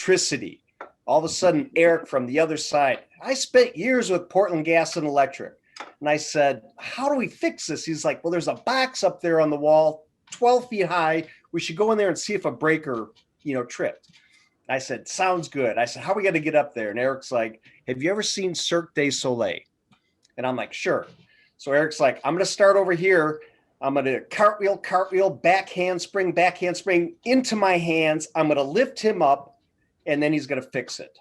electricity. All of a sudden, Eric from the other side, I spent years with Portland Gas and Electric. And I said, how do we fix this? He's like, well, there's a box up there on the wall, 12 feet high. We should go in there and see if a breaker, tripped. I said, sounds good. I said, how are we going to get up there? And Eric's like, have you ever seen Cirque du Soleil? And I'm like, sure. So Eric's like, I'm going to start over here. I'm going to cartwheel, back handspring into my hands. I'm going to lift him up, and then he's going to fix it.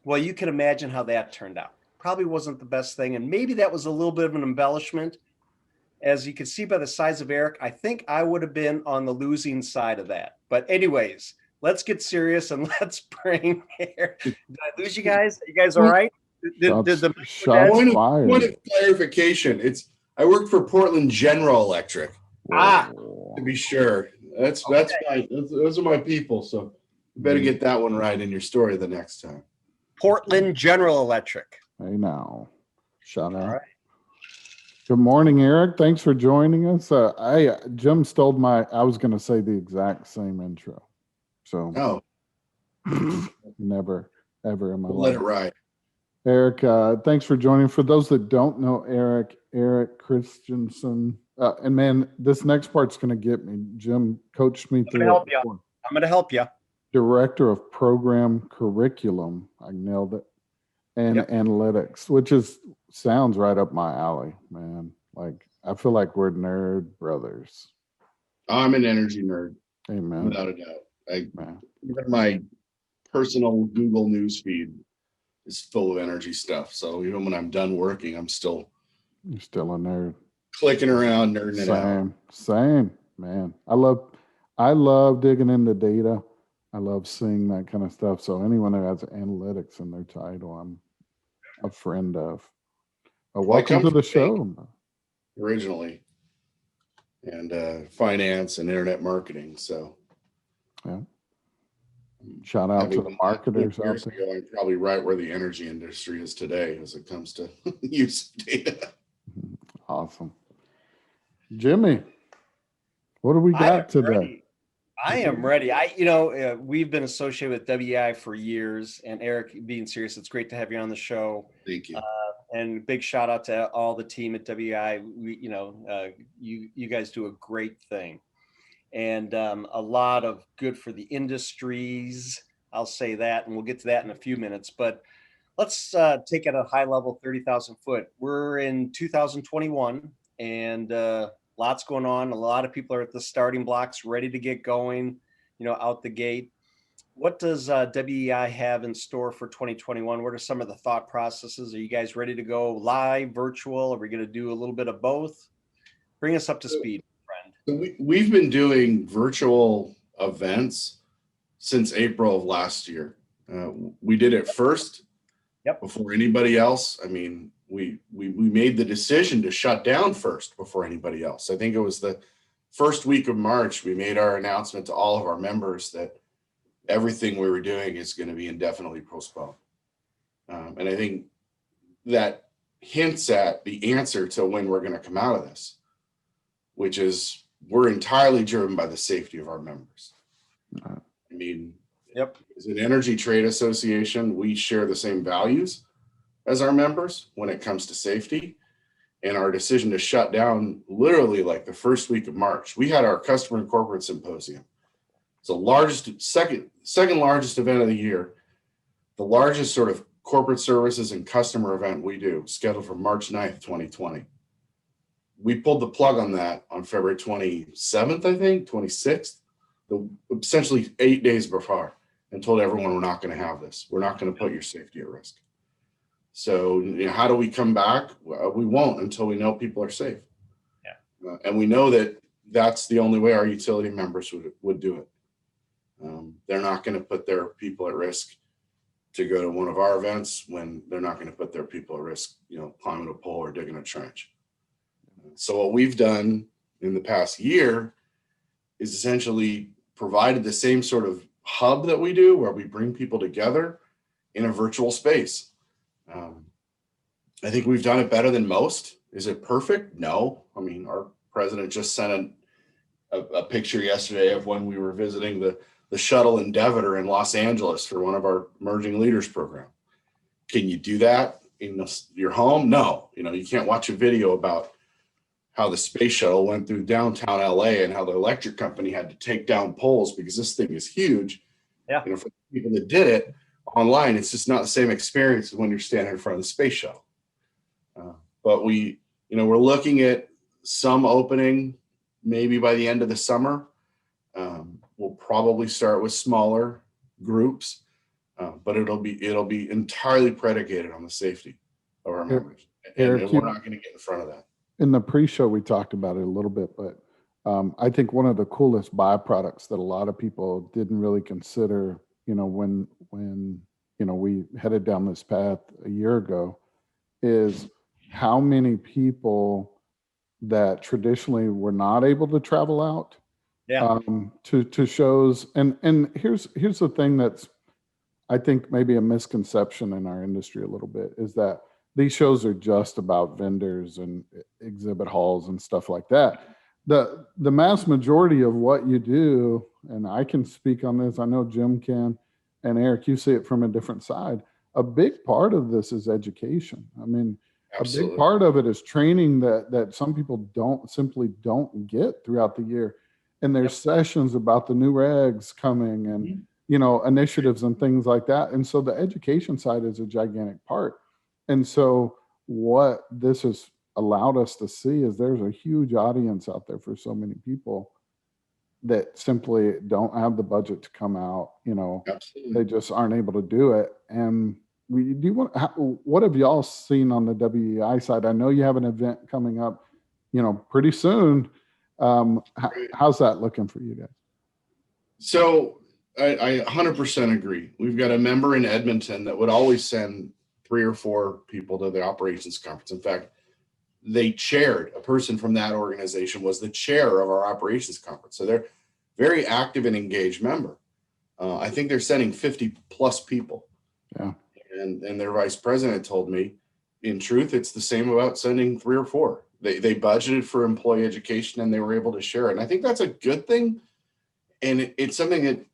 Well, you can imagine how that turned out. Probably wasn't the best thing. And maybe that was a little bit of an embellishment. As you can see by the size of Eric, I think I would have been on the losing side of that. But anyways, let's get serious and let's bring Eric. Did I lose you guys? Are you guys all right? Point of clarification. I worked for Portland General Electric. To be sure. That's fine. Those are my people. So you better get that one right in your story the next time. Portland General Electric. Hey now. Shout out. All right. Good morning, Eric. Thanks for joining us. Jim stole I was going to say the exact same intro. So never, ever in my life. Let it ride. Eric, thanks for joining. For those that don't know Eric Christenson, and man, this next part's going to get me. Jim coached me through it. I'm going to help you. Director of Program Curriculum. I nailed it. And Analytics, which sounds right up my alley, man. Like, I feel like we're nerd brothers. I'm an energy nerd. Amen. Without a doubt. Even my personal Google News feed is full of energy stuff. So even when I'm done working, you're still a nerd. Clicking around, nerding it out. Same, man. I love digging into data. I love seeing that kind of stuff. So anyone who has analytics in their title, I'm a friend of. Welcome to the show. Originally, and finance and internet marketing. So, yeah. Shout out to the marketers out there. I'm probably right where the energy industry is today as it comes to use of data. Awesome. Jimmy, what do we got today? Ready. I am ready. We've been associated with WEI for years, and Eric, being serious, it's great to have you on the show. Thank you. And big shout out to all the team at WEI. You guys do a great thing, and a lot of good for the industries. I'll say that, and we'll get to that in a few minutes. But let's take it at a high level, 30,000 foot. We're in 2021, and lots going on. A lot of people are at the starting blocks, ready to get going, out the gate. What does WEI have in store for 2021? What are some of the thought processes? Are you guys ready to go live, virtual? Are we going to do a little bit of both? Bring us up to speed, friend. We've been doing virtual events since April of last year. We did it first before anybody else. I mean, we made the decision to shut down first before anybody else. I think it was the first week of March, we made our announcement to all of our members that everything we were doing is going to be indefinitely postponed. And I think that hints at the answer to when we're going to come out of this, which is we're entirely driven by the safety of our members. I mean, as an energy trade association, we share the same values as our members when it comes to safety. And our decision to shut down literally like the first week of March, we had our customer and corporate symposium. It's the largest, second largest event of the year, the largest sort of corporate services and customer event we do, scheduled for March 9th, 2020. We pulled the plug on that on February 27th, I think, 26th, essentially 8 days before, and told everyone we're not going to have this. We're not going to put your safety at risk. So how do we come back? Well, we won't until we know people are safe. And we know that that's the only way our utility members would do it. They're not going to put their people at risk to go to one of our events when they're not going to put their people at risk, climbing a pole or digging a trench. So what we've done in the past year is essentially provided the same sort of hub that we do where we bring people together in a virtual space. I think we've done it better than most. Is it perfect? No. I mean, our president just sent a picture yesterday of when we were visiting the the shuttle Endeavor in Los Angeles for one of our emerging leaders program. Can you do that in your home? No. You can't watch a video about how the space shuttle went through downtown LA and how the electric company had to take down poles because this thing is huge. Yeah. For people that did it online, it's just not the same experience as when you're standing in front of the space shuttle. But we're looking at some opening maybe by the end of the summer. We'll probably start with smaller groups, but it'll be entirely predicated on the safety of our members. And we're not going to get in front of that. In the pre-show, we talked about it a little bit, but I think one of the coolest byproducts that a lot of people didn't really consider, when we headed down this path a year ago, is how many people that traditionally were not able to travel out to shows. And here's the thing that's, I think, maybe a misconception in our industry a little bit, is that these shows are just about vendors and exhibit halls and stuff like that. The mass majority of what you do, and I can speak on this, I know Jim can, and Eric, you see it from a different side. A big part of this is education. I mean, Absolutely. A big part of it is training that some people simply don't get throughout the year. And there's sessions about the new regs coming and, initiatives and things like that. And so the education side is a gigantic part. And so what this has allowed us to see is there's a huge audience out there for so many people that simply don't have the budget to come out. Absolutely. They just aren't able to do it. And what have y'all seen on the WEI side? I know you have an event coming up, pretty soon. How's that looking for you guys? So I 100% agree. We've got a member in Edmonton that would always send 3 or 4 people to the operations conference. In fact, a person from that organization was the chair of our operations conference. So they're very active and engaged member. I think they're sending 50 plus people. Yeah. And their vice president told me, in truth, it's the same about sending 3 or 4. They budgeted for employee education and they were able to share it. And I think that's a good thing. And it's something that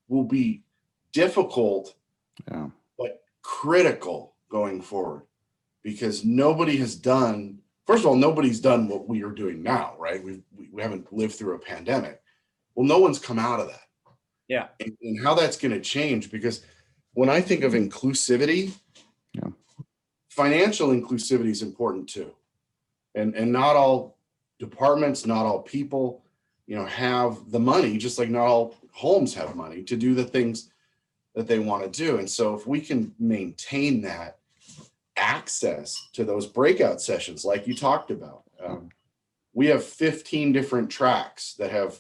will be difficult, but critical going forward, because nobody's done what we are doing now, right? We haven't lived through a pandemic. Well, no one's come out of that. Yeah. And how that's going to change, because when I think of inclusivity, financial inclusivity is important too. And not all departments, not all people, have the money, just like not all homes have money to do the things that they want to do. And so if we can maintain that access to those breakout sessions, like you talked about, we have 15 different tracks that have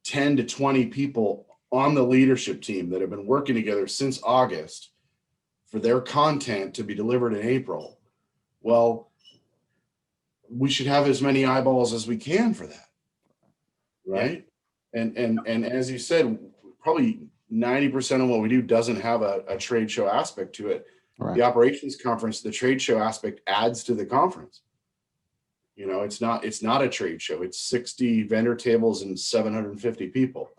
10 to 20 people on the leadership team that have been working together since August for their content to be delivered in April. Well, we should have as many eyeballs as we can for that, right? And as you said, probably 90% of what we do doesn't have a trade show aspect to it. Right. The operations conference, the trade show aspect adds to the conference. It's not a trade show. It's 60 vendor tables and 750 people.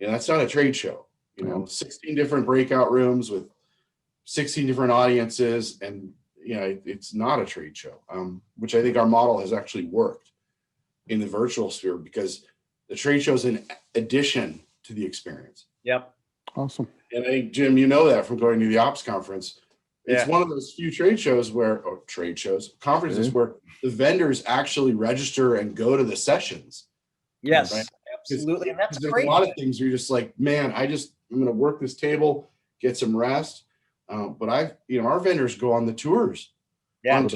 That's not a trade show. 16 different breakout rooms with 16 different audiences, and it's not a trade show, which I think our model has actually worked in the virtual sphere, because the trade show is an addition to the experience. Yep. Awesome. And I think, Jim, that from going to the ops conference. It's one of those few conferences where the vendors actually register and go to the sessions. Yes, right? absolutely. And that's there's great. a lot of things where you're just like, man, I'm going to work this table, get some rest. But our vendors go on the tours. Yeah. That's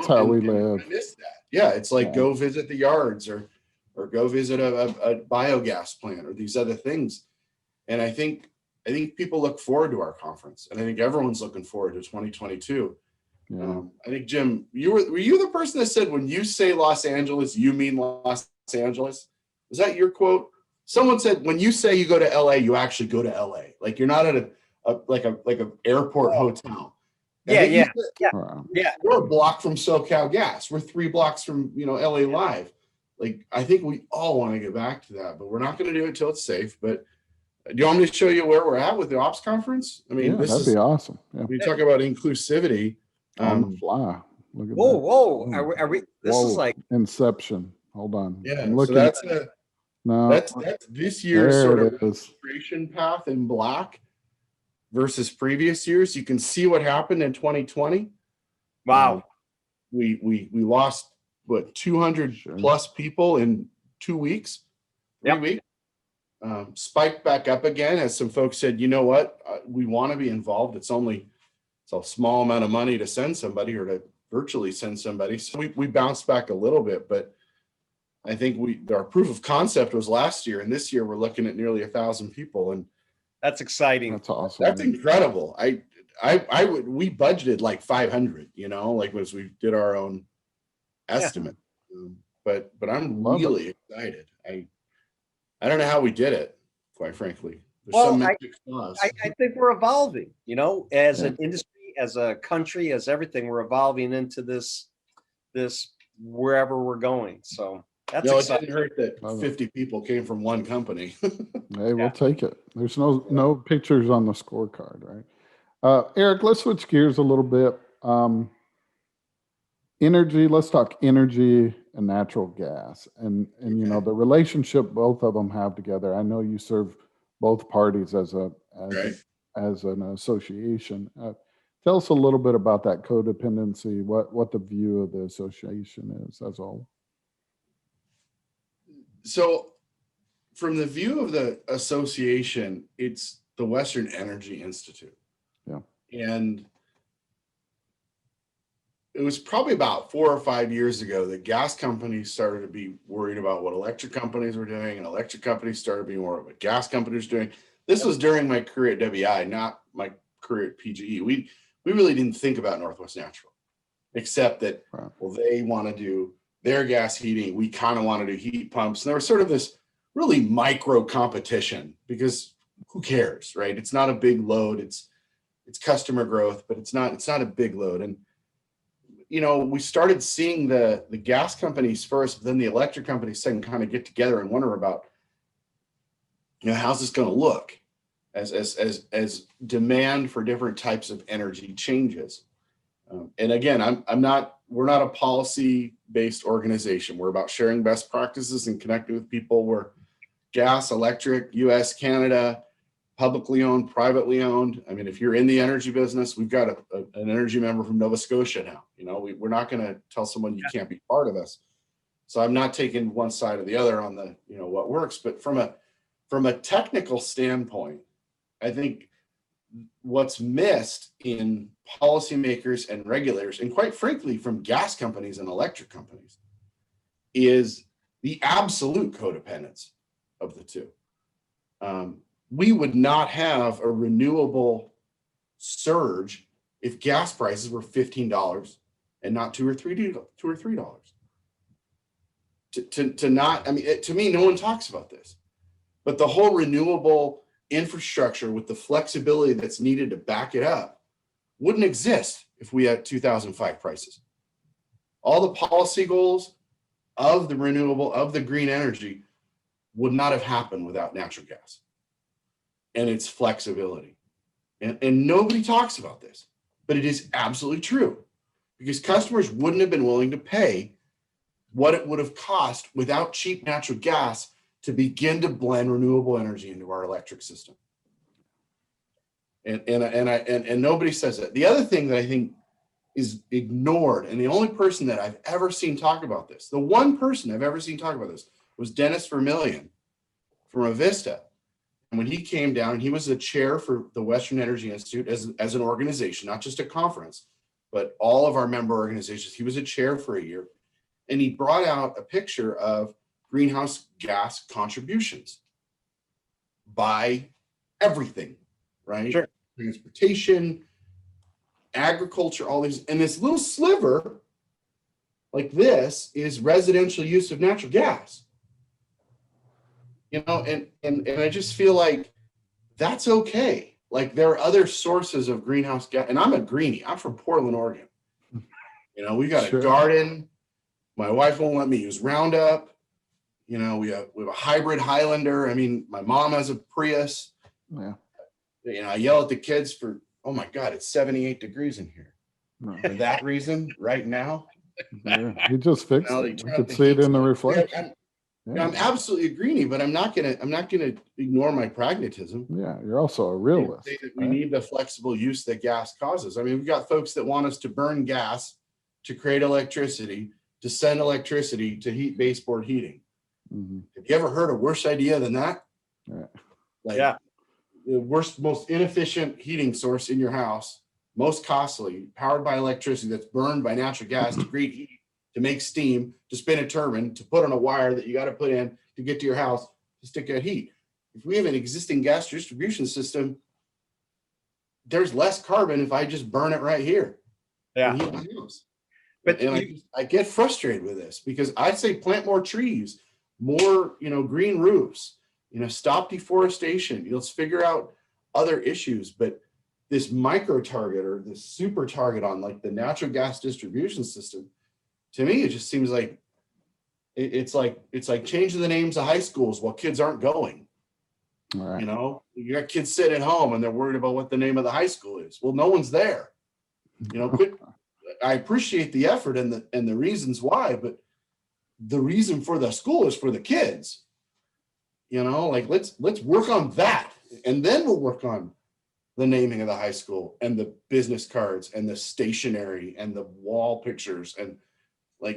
how we live. I miss that. Yeah. It's like, go visit the yards or go visit a biogas plant or these other things. And I think people look forward to our conference, and I think everyone's looking forward to 2022. I think, Jim, were you the person that said, when you say Los Angeles, you mean Los Angeles? Was that your quote? Someone said, when you say you go to LA, you actually go to LA. Like, you're not at a airport hotel. Yeah. We're a block from SoCal Gas. We're 3 blocks from LA Live. Like, I think we all want to get back to that, but we're not going to do it till it's safe. But Do you want me to show you where we're at with the ops conference? I mean, Yeah, this that'd is, be awesome. Yeah. we talk about inclusivity. On the fly. Look at Whoa, that. whoa. Boom. Are we this is Whoa. like Inception. Hold on. Yeah, I'm so looking. No, that's this year's there sort it of is. registration path in black versus previous years. You can see what happened in 2020. wow. We lost what 200 Sure. plus people in 2 weeks, 3 Yep. weeks. Spiked back up again as some folks said, you know what, we want to be involved. It's a small amount of money to send somebody or to virtually send somebody. So we bounced back a little bit, but I think our proof of concept was last year, and this year we're looking at nearly 1,000 people, and That's exciting. That's awesome. that's incredible. We budgeted like 500, like as we did our own estimate. But I'm Love it. really excited. I don't know how we did it, quite frankly. There's Well, some magic sauce. I think we're evolving, as Yeah. an industry, as a country, as everything, we're evolving into this wherever we're going. So that's It exciting. didn't hurt that Love it. 50 people came from one company. Hey, we'll take it. There's no pictures on the scorecard, right? Eric, let's switch gears a little bit. Energy, let's talk energy and natural gas and Okay. the relationship both of them have together. I know you serve both parties as Right. as an association. Tell us a little bit about that codependency, what the view of the association is as a whole. So, from the view of the association, it's the Western Energy Institute. Yeah. And it was probably about 4 or 5 years ago that gas companies started to be worried about what electric companies were doing, and electric companies started being worried about what gas companies were doing. This was during my career at WI, not my career at PGE. We really didn't think about Northwest Natural, except that, Right. well, they want to do their gas heating. We kind of want to do heat pumps. And there was sort of this really micro competition because who cares, right? It's not a big load. It's customer growth, but it's not a big load. And we started seeing the gas companies first, but then the electric companies second kind of get together and wonder about, how's this going to look as demand for different types of energy changes. And again, we're not a policy-based organization. We're about sharing best practices and connecting with people. We're gas, electric, US, Canada, publicly owned, privately owned. I mean, if you're in the energy business, we've got an energy member from Nova Scotia now. We're not going to tell someone you can't be part of us. So I'm not taking one side or the other on the, what works. But from a technical standpoint, I think what's missed in policymakers and regulators, and quite frankly, from gas companies and electric companies, is the absolute codependence of the two. We would not have a renewable surge if gas prices were $15 and not $2 or $3. To me, no one talks about this, but the whole renewable infrastructure with the flexibility that's needed to back it up wouldn't exist if we had 2005 prices. All the policy goals of the renewable, of the green energy would not have happened without natural gas and its flexibility. And nobody talks about this, but it is absolutely true because customers wouldn't have been willing to pay what it would have cost without cheap natural gas to begin to blend renewable energy into our electric system. And nobody says that. The other thing that I think is ignored, and the only person that I've ever seen talk about this, the one person I've ever seen talk about this was Dennis Vermillion from Avista. And when he came down, he was the chair for the Western Energy Institute as an organization, not just a conference, but all of our member organizations. He was a chair for a year. And he brought out a picture of greenhouse gas contributions by everything, right? Sure. Transportation, agriculture, all these. And this little sliver like this is residential use of natural gas. And I just feel like that's okay. Like there are other sources of greenhouse gas. And I'm a greenie. I'm from Portland, Oregon. We got Sure. a garden. My wife won't let me use Roundup. We have a hybrid Highlander. I mean, my mom has a Prius. Yeah. I yell at the kids for, oh my God, it's 78 degrees in here. No. For that reason, right now, Yeah. He just fixed you it. We turn up could the see it heat. in the Yeah, reflection. I'm absolutely greeny, but I'm not gonna ignore my pragmatism. Yeah. You're also a And realist. say that we need the flexible use that gas causes. I mean, we've got folks that want us to burn gas to create electricity, to send electricity to heat baseboard heating. Mm-hmm. Have you ever heard a worse idea than that? Yeah. Like, Yeah. the worst, most inefficient heating source in your house, most costly, powered by electricity that's burned by natural gas to create heat, to make steam, to spin a turbine, to put on a wire that you got to put in to get to your house to stick out heat. If we have an existing gas distribution system, there's less carbon if I just burn it right here. Yeah. And heat my house. But And I get frustrated with this because I say plant more trees, more, green roofs, stop deforestation. Let's figure out other issues. But this micro target or this super target on like the natural gas distribution system, to me, it just seems like it's like changing the names of high schools while kids aren't going. All right. You got kids sitting at home and they're worried about what the name of the high school is. Well, no one's there. I appreciate the effort and the reasons why, but the reason for the school is for the kids. Let's work on that, and then we'll work on the naming of the high school and the business cards and the stationery and the wall pictures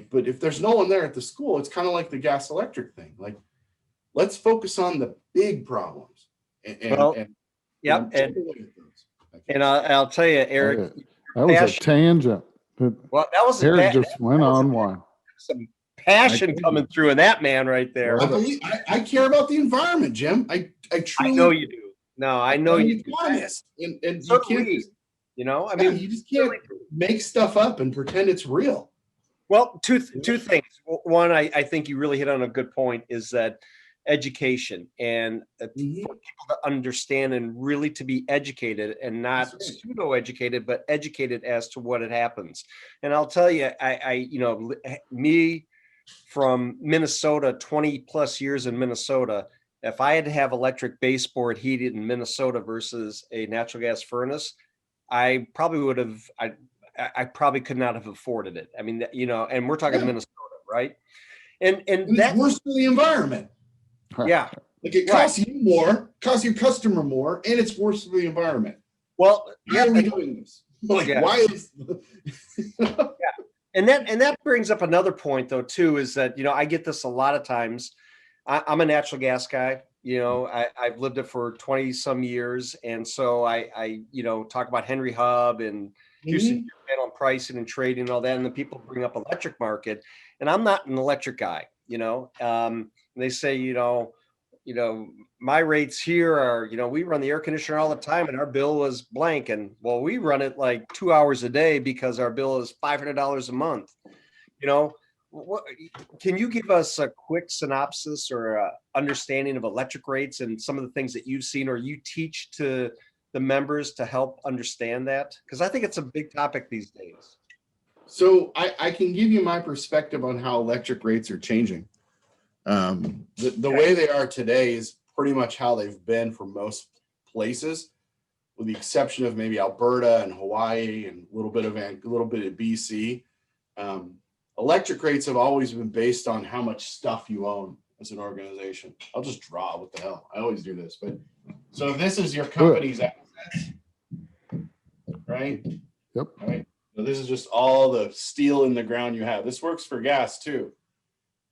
but if there's no one there at the school, it's kind of like the gas electric thing. Like, let's focus on the big problems. And I'll tell you, Eric, that was a tangent. Well, that was Eric just went on one. Some passion coming through in that man right there. I care about the environment, Jim. I truly. I know you do. No, I know you do. And so you can't. You just can't make stuff up and pretend it's real. Well, two things. One, I think you really hit on a good point is that education and for people to understand and really to be educated and not pseudo educated, but educated as to what it happens. And I'll tell you, me from Minnesota, 20 plus years in Minnesota, if I had to have electric baseboard heated in Minnesota versus a natural gas furnace, I probably would have, I probably could not have afforded it. I mean, and we're talking Minnesota, right? And that's worse for the environment. Yeah. Like, it costs you more, costs your customer more, and it's worse for the environment. Well, how are we doing this? Why is And that brings up another point though, too, is that, I get this a lot of times. I'm a natural gas guy. I've lived it for 20 some years. And so I talk about Henry Hub and Houston panel pricing and trading and all that. And then people bring up electric market, and I'm not an electric guy, and they say, my rates here are, we run the air conditioner all the time and our bill was blank. And well, we run it like 2 hours a day because our bill is $500 a month. What, can you give us a quick synopsis or a understanding of electric rates and some of the things that you've seen or you teach to the members to help understand that? Because I think it's a big topic these days. So I can give you my perspective on how electric rates are changing. The way they are today is pretty much how they've been for most places, with the exception of maybe Alberta and Hawaii and a little bit of BC. Electric rates have always been based on how much stuff you own as an organization. I'll just draw. What the hell? I always do this. But so if this is your company's assets, right? Yep. All right. So this is just all the steel in the ground you have. This works for gas too.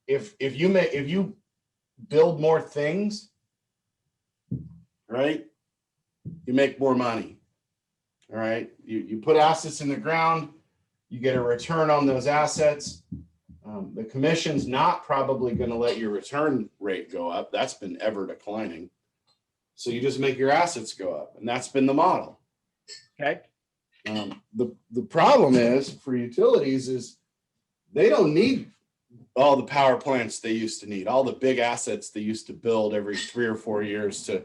If you build more things, right, you make more money. All right. You put assets in the ground, you get a return on those assets. The commission's not probably going to let your return rate go up. That's been ever declining. So you just make your assets go up, and that's been the model. Okay. The problem is for utilities is they don't need all the power plants they used to need, all the big assets they used to build every 3 or 4 years to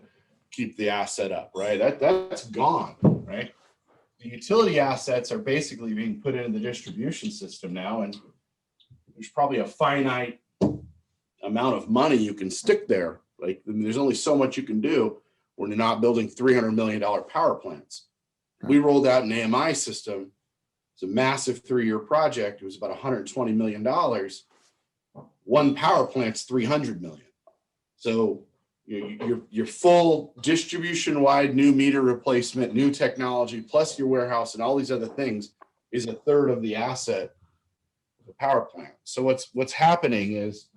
keep the asset up, right? That's gone, right? The utility assets are basically being put into the distribution system now, and there's probably a finite amount of money you can stick there. Like, there's only so much you can do. We're not building $300 million power plants. We rolled out an AMI system. It's a massive 3-year project. It was about $120 million. One power plant's $300 million. So your full distribution-wide new meter replacement, new technology, plus your warehouse and all these other things is a third of the asset of the power plant. So what's happening is,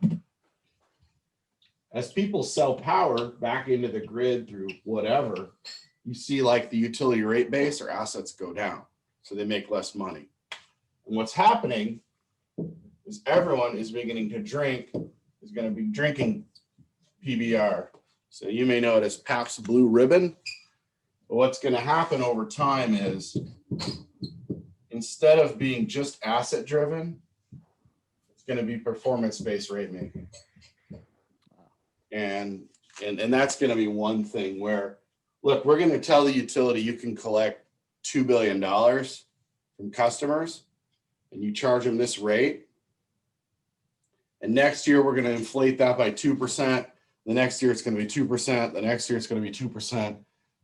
as people sell power back into the grid through whatever, you see like the utility rate base or assets go down. So they make less money. And what's happening is everyone is beginning to drink, is going to be drinking PBR. So you may know it as Pabst Blue Ribbon. But what's going to happen over time is, instead of being just asset driven, it's going to be performance-based rate making. And that's going to be one thing where, look, we're going to tell the utility you can collect $2 billion from customers and you charge them this rate. And next year, we're going to inflate that by 2%. The next year, it's going to be 2%. The next year, it's going to be 2%. And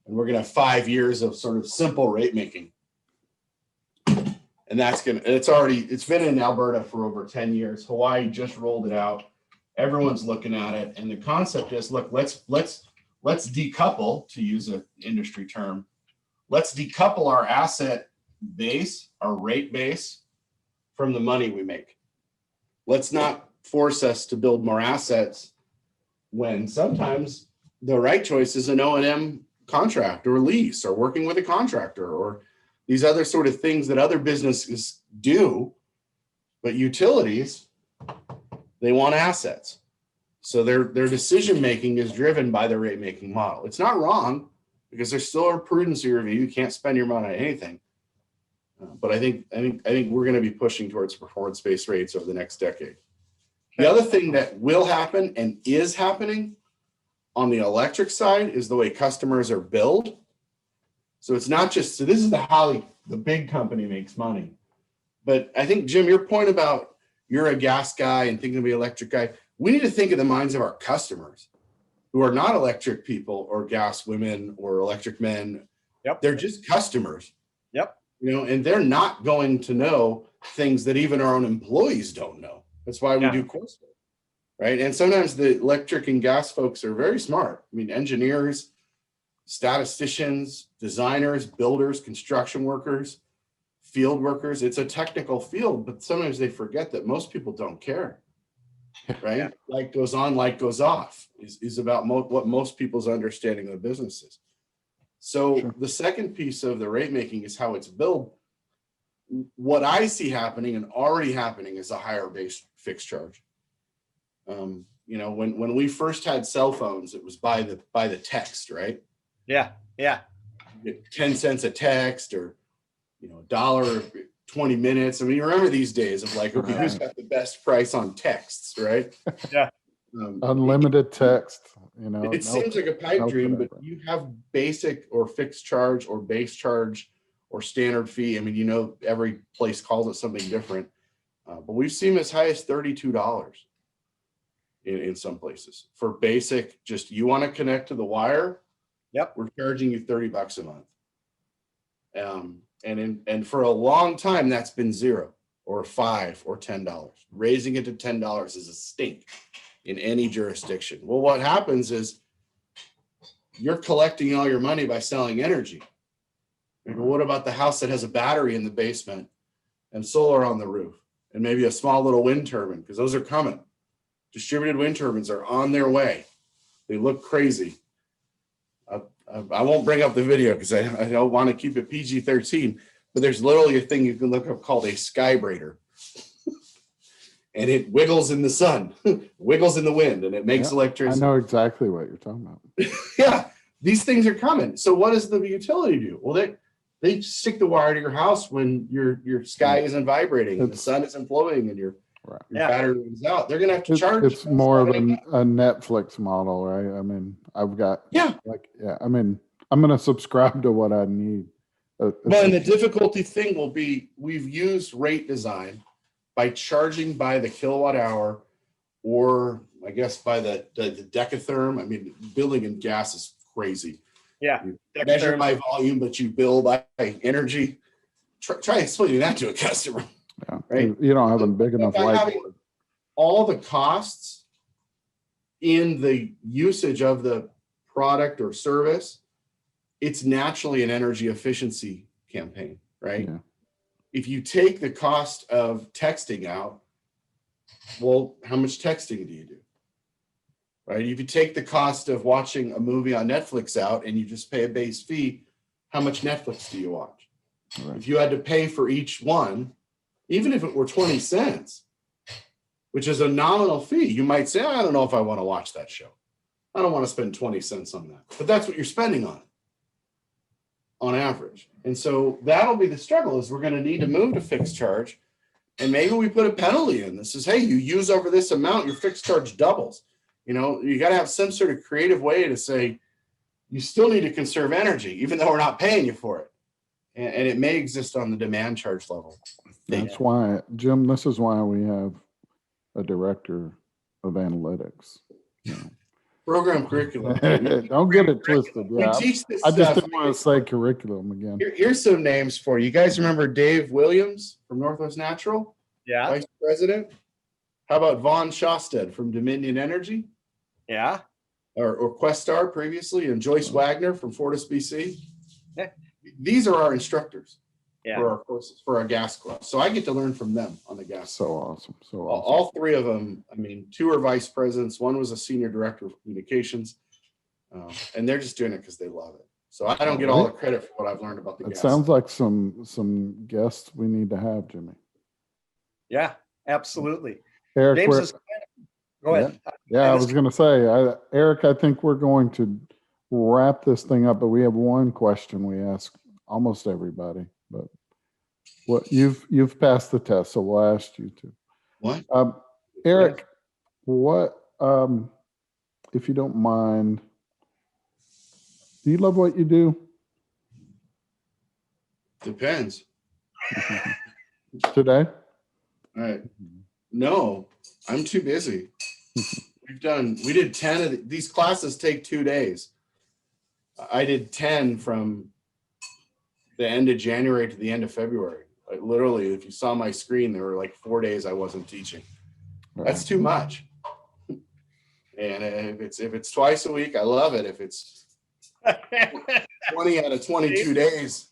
we're going to have 5 years of sort of simple rate making. And that's going to, it's been in Alberta for over 10 years. Hawaii just rolled it out. Everyone's looking at it. And the concept is, look, let's decouple, to use an industry term. Let's decouple our asset base, our rate base, from the money we make. Let's not force us to build more assets when sometimes the right choice is an O&M contract or lease or working with a contractor or these other sort of things that other businesses do. But utilities, they want assets. So their decision making is driven by the rate making model. It's not wrong, because there's still a prudency review. You can't spend your money on anything. But I think we're going to be pushing towards performance-based rates over the next decade. The other thing that will happen and is happening on the electric side is the way customers are billed. So it's not just, so this is how the big company makes money. But I think, Jim, your point about you're a gas guy and thinking of the electric guy, we need to think of the minds of our customers who are not electric people or gas women or electric men. Yep. They're just customers. Yep. And they're not going to know things that even our own employees don't know. That's why we do coursework, right? And sometimes the electric and gas folks are very smart. I mean, engineers, statisticians, designers, builders, construction workers, field workers. It's a technical field, but sometimes they forget that most people don't care, right? Yeah. Light goes on, light goes off is about what most people's understanding of the business is. So the second piece of the rate making is how it's billed. What I see happening and already happening is a higher base fixed charge. When we first had cell phones, it was by the text, right? Yeah. You get 10 cents a text, or $1 20 minutes. I mean, you remember these days of like, okay, who's got the best price on texts, right? Yeah. Unlimited text. It seems like a pipe dream, but you have basic or fixed charge or base charge or standard fee. I mean, every place calls it something different, but we've seen as high as $32 in some places for basic. Just you want to connect to the wire. Yep. We're charging you $30 a month. And for a long time, that's been $0 or $5 or $10. Raising it to $10 is a stink in any jurisdiction. Well, what happens is you're collecting all your money by selling energy. But what about the house that has a battery in the basement and solar on the roof and maybe a small little wind turbine? Because those are coming. Distributed wind turbines are on their way. They look crazy. I won't bring up the video because I don't want to keep it PG-13, but there's literally a thing you can look up called a skybrader. And it wiggles in the sun, wiggles in the wind, and it makes electricity. I know exactly what you're talking about. Yeah, these things are coming. So what does the utility do? Well, they stick the wire to your house when your sky isn't vibrating and the sun isn't flowing and your battery is out. They're going to have to charge. It's more of a Netflix model, right? I mean, I've got, I mean, I'm going to subscribe to what I need. Well, and the difficulty thing will be, we've used rate design by charging by the kilowatt hour, or I guess by the decatherm. I mean, billing in gas is crazy. Yeah. You measure by volume, but you bill by energy. Try explaining that to a customer. Yeah. Right. You don't have a big enough By having whiteboard. all the costs in the usage of the product or service, it's naturally an energy efficiency campaign, right? Yeah. If you take the cost of texting out, well, how much texting do you do? Right? If you take the cost of watching a movie on Netflix out and you just pay a base fee, how much Netflix do you watch? Right. If you had to pay for each one, even if it were 20 cents, which is a nominal fee, you might say, I don't know if I want to watch that show. I don't want to spend 20 cents on that. But that's what you're spending on average. And so that'll be the struggle, is we're going to need to move to fixed charge. And maybe we put a penalty in that says, hey, you use over this amount, your fixed charge doubles. You know, you got to have some sort of creative way to say, you still need to conserve energy, even though we're not paying you for it. And it may exist on the demand charge level. That's why, Jim, this is why we have a director of analytics. You know. Program curriculum. Don't get it twisted. Yeah, We teach this I just stuff. didn't want to say curriculum again. Here's some names for you. You guys remember Dave Williams from Northwest Natural? Yeah. Vice President? How about Vaughn Shosted from Dominion Energy? Yeah. Or Questar previously, and Joyce Wagner from Fortis BC? Yeah. These are our instructors for Yeah. our courses, for our gas club. So I get to learn from them on the gas. So awesome. So awesome. All three of them, I mean, two are vice presidents. One was a senior director of communications. And they're just doing it because they love it. So I don't get all the credit for what I've learned about the It gas. sounds like some guests we need to have, Jimmy. Yeah, absolutely. Eric, James is go ahead. Yeah, I was going to say, Eric, I think we're going to wrap this thing up, but we have one question we ask almost everybody. But what you've passed the test, so we'll ask you to. What? Eric, what if you don't mind? Do you love what you do? Depends. Today? All right. No, I'm too busy. We did 10 of these classes take 2 days. I did 10 from the end of January to the end of February. Like literally, if you saw my screen, there were like 4 days I wasn't teaching. That's too much. And if it's twice a week, I love it. If it's 20 out of 22 days,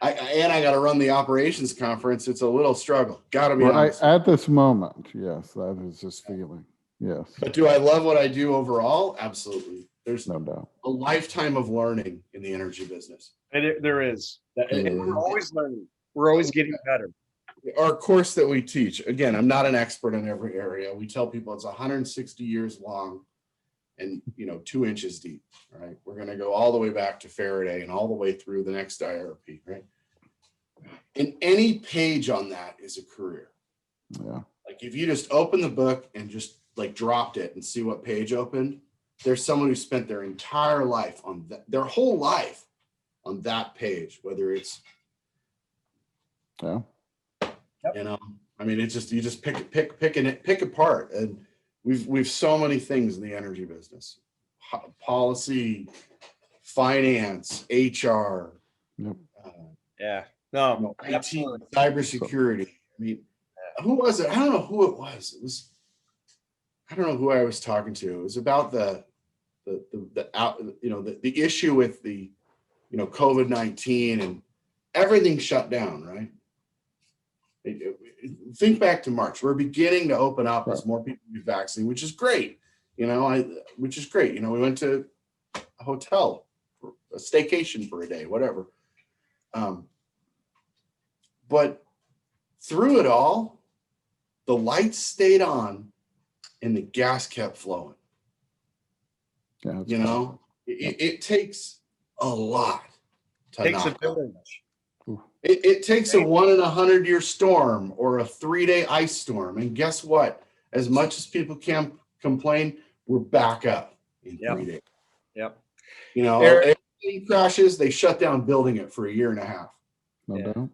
I got to run the operations conference. It's a little struggle. Got to be honest. At this moment, yes, that is this feeling. Yes. But do I love what I do overall? Absolutely. There's no doubt. A lifetime of learning in the energy business. There is. And we're always learning. We're always getting better. Our course that we teach, again, I'm not an expert in every area. We tell people it's 160 years long and 2 inches deep, right? We're going to go all the way back to Faraday and all the way through the next IRP, right? And any page on that is a career. Yeah. Like if you just open the book and just like dropped it and see what page opened, there's someone who spent their entire life on that, their whole life on that page, whether it's, yeah. I mean, it's just, you just pick apart. And we've so many things in the energy business: policy, finance, HR, yeah, no, IT, absolutely. cybersecurity. I mean, who was it? I don't know who it was. I don't know who I was talking to. It was about the issue with the COVID-19 and everything shut down, right? Think back to March. We're beginning to open up as more people get vaccinated, which is great. Which is great. We went to a hotel, for a staycation for a day, whatever. But through it all, the lights stayed on and the gas kept flowing. Yeah, it takes a lot to Takes a knock village. It takes a 1 in 100-year storm or a 3-day ice storm. And guess what? As much as people can complain, we're back up in 3 days. Yep. Everything crashes, they shut down building it for a year and a half. No doubt.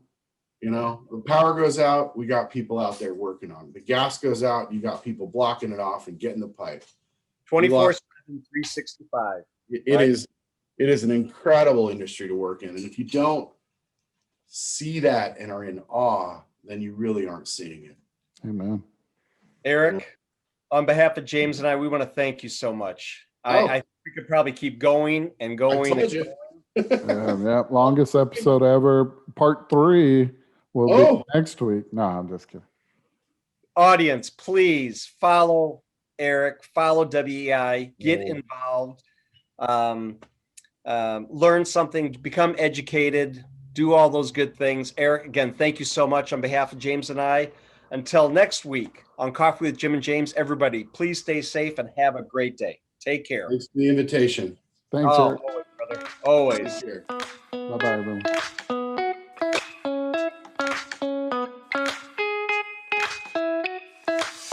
The power goes out, we got people out there working on it. The gas goes out, you got people blocking it off and getting the pipe. 24/7, 365. It is It is an incredible industry to work in. And if you don't see that and are in awe, then you really aren't seeing it. Amen. Eric, on behalf of James and I, we want to thank you so much. Oh. I think we could probably keep going and I going. told you. Yeah, longest episode ever. Part 3 will be next week. No, I'm just kidding. Audience, please follow Eric, follow WEI, get involved, learn something, become educated, do all those good things. Eric, again, thank you so much on behalf of James and I. Until next week on Coffee with Jim and James, everybody, please stay safe and have a great day. Take care. Thanks for the invitation. Thanks, Eric. Always, brother. Always. Take care. Bye-bye, everyone.